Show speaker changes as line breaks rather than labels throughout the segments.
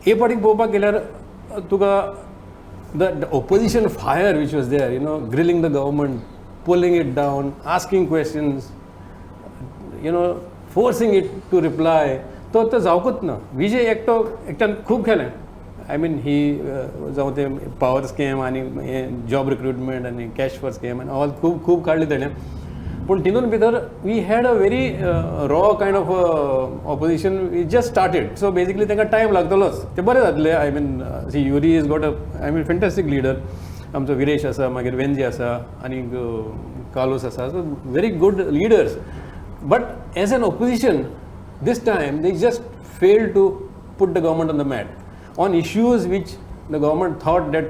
हे पाटीक पळोवपाक गेल्यार तुका the opposition fire which was there, grilling the government, pulling it down, asking questions, forcing it to reply, तो जावकूच ना. विजय एकट्यान खूब केलें. आय मीन ही जावं ते पॉवर स्कॅम आनी जॉब रिक्रुटमेंट आनी कॅश फॉर स्कॅम आनी ऑल खूब काडलें तेणें. पूण तितून भितर we had a very raw kind of opposition we just started. So basically तांकां टायम लागतलोच. ते बरें जातलें. I mean see Yuri is got a fantastic leader. आमचो विरेश आसा, मागीर वेंजी आसा, आनी कालोस आसा. So very good leaders. But as an opposition this time they just failed to put the government on the mat on issues which the government thought that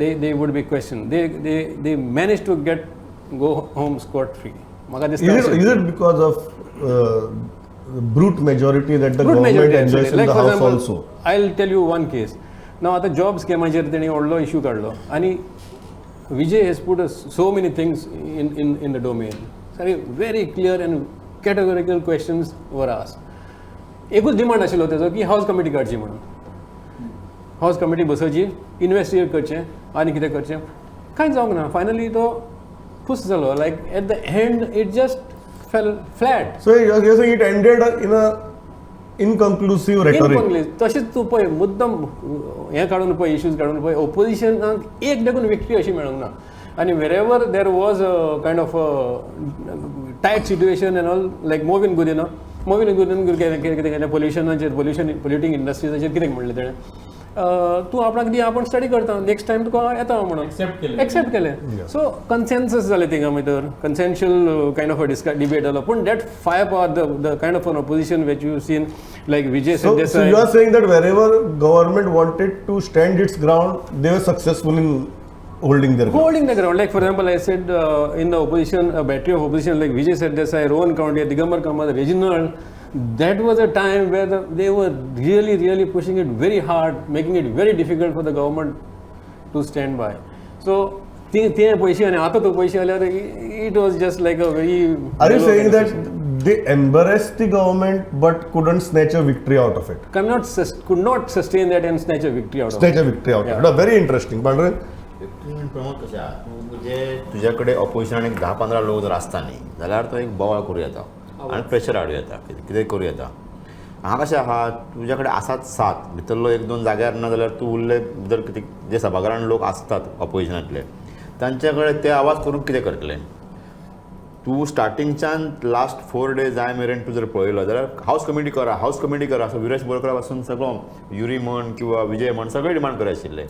they would be questioned. They managed to go home scot free.
Is it because of brute majority that the government enjoys in the house example, also?
I'll tell you one case. Now at the job schemaचेर तेणी व्हडलो issue काडलो आनी Vijay has put so many things in the domain. Very clear and categorical questions were asked. एकूच demand आशिल्लो तेजो की हावस committee काडची म्हणून. हावस कमिटी बसोवची, इन्वेस्टिगेट करचें आनी कितें करचें. कांयच जावंक ना. फायनली तो फूस जालो. Like at the end it just fell flat.
So it ended in a inconclusive rhetoric.
तशेंच तूं पळय मुद्दम हें काडून पळय, इश्यूज काडून पळय, ओपोजिशनाक एक देखून विक्ट्री अशी मेळूंक ना. आनी वेरेवर there was a kind of tight situation and all, like Mowin Godinho कितें केलें पोल्युटींग इंडस्ट्रीजाचेर कितें म्हणलें तेणें. तूं आपणाक दी, आपण स्टडी करता, नेक्स्ट टायम तुका येता म्हणून एक्सेप्ट केलें. सो कन्सेन्सस जालें थिंगा भितर, कन्सेन्शल कायंड ऑफ अ डिबेट जालो. पूण that fire power, the kind of an opposition which you seen like Vijay
So you are saying that wherever government wanted to stand its ground, they were successful in holding their ground.
Like for example, I said in the opposition, a battery of opposition like Vijay Sardesai, Rowan County, Digambar Kamal, regional, that was a time where they were really pushing it very hard, making it very difficult for the government to stand by. So ते पैसे आणि आता तो पैसे आल्यावर it was just like a very.
Are you saying that they embarrassed the government but couldn't snatch a victory out of it?
Could not sustain that and snatch a victory out of
it. Very interesting. Pandren?
Pramod कशा म्हणजे तुझ्याकडे opposition एक 10-15 लोक जर असता न्ही जाल्यार तो एक बोवाळ करूं येता आनी प्रेशर हाडूं येता, कितें करूं येता. हांगा कशें आहा, तुझ्याकडे आसात 7 भितरलो 1-2 जाग्यार ना जाल्यार तूं उरले जर जे सभाघरान लोक असतात ऑपोजिशनांतले तांचे कडेन ते आवाज करून कितें करतले. तूं स्टार्टिंगच्यान लास्ट 4 days जाय मेरेन तूं जर पळयलो जाल्यार हावस कमिटी करा असो विरेश बोरकरा पासून सगळो युरी म्हण किंवा विजय म्हण सगळे डिमांड करत आशिल्ले.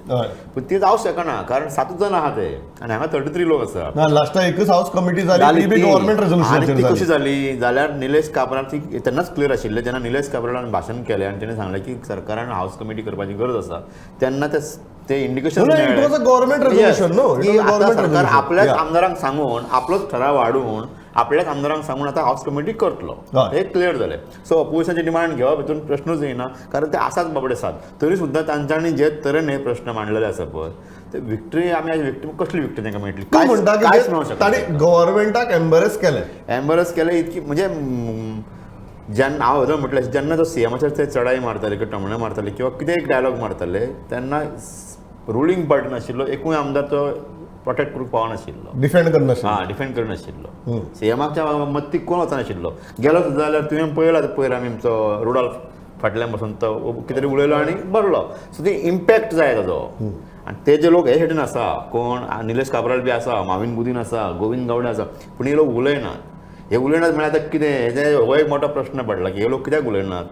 पूण ती जावंक शकना कारण 7 जण आहा ते आनी हांगा 33 लोक आसा.
लास्ट एकच हावस कमिटी जाली, गव्हर्नमेंट रेझोल्युशन
ती कशी जाली जाल्यार निलेश काब्राल ती तेन्नाच क्लियर आशिल्लें जेन्ना निलेश काब्रालान भाशण केलें आनी तेणें सांगलें की सरकारान हावस कमिटी करपाची गरज आसा तेन्ना ते इंडिकेशन सरकार आपल्याच आमदारांक सांगून आपलोच ठराव वाडून आपल्याच आमदारांक सांगून आता हावस कमिटी करतलो हे क्लियर जालें. सो ऑपोजिशनची डिमांड घेवप हितून प्रश्नूच येना कारण ते आसात बाबडे 7. तरी सुद्दां तांच्यांनी जे तरेन हे प्रश्न मांडलेले आसा पळय ते विक्ट्री आमी आज कसली विक्ट्री तांकां मेळटली कांयच मेळूंक शकना.
गव्हर्नमेंटाक एम्बरेस केलें इतकी म्हणजे जेन्ना हांव हजर म्हटलें जेन्ना तो सीएमाचेर ते चडाई मारताले किंवा टमणे मारताले किंवा कितें एक डायलॉग मारताले तेन्ना रुलींग पार्टी नाशिल्लो एकूय आमदार तो प्रोटेक्ट करूंक पावनाशिल्लो, डिफेंड करनाशिल्लो. सीएमाच्या मत्तीक कोण वचनाशिल्लो. गेलो सुद्दां जाल्यार तुवें पळयला पयर आमी आमचो रुडॉल्फ फाटल्यान बसून तो कितें उलयलो आनी भरलो. सो ती इम्पॅक्ट जाय ताजो. आनी ते जे लोक हे सायडीन आसा कोण निलेश काब्राल बी आसा, माविन बुदीन आसा, गोविंद गावडे आसा पूण हे लोक उलयनात. हे उलयनात म्हळ्यार आतां कितें हो एक मोठो प्रश्न पडला की हे लोक कित्याक उलयनात.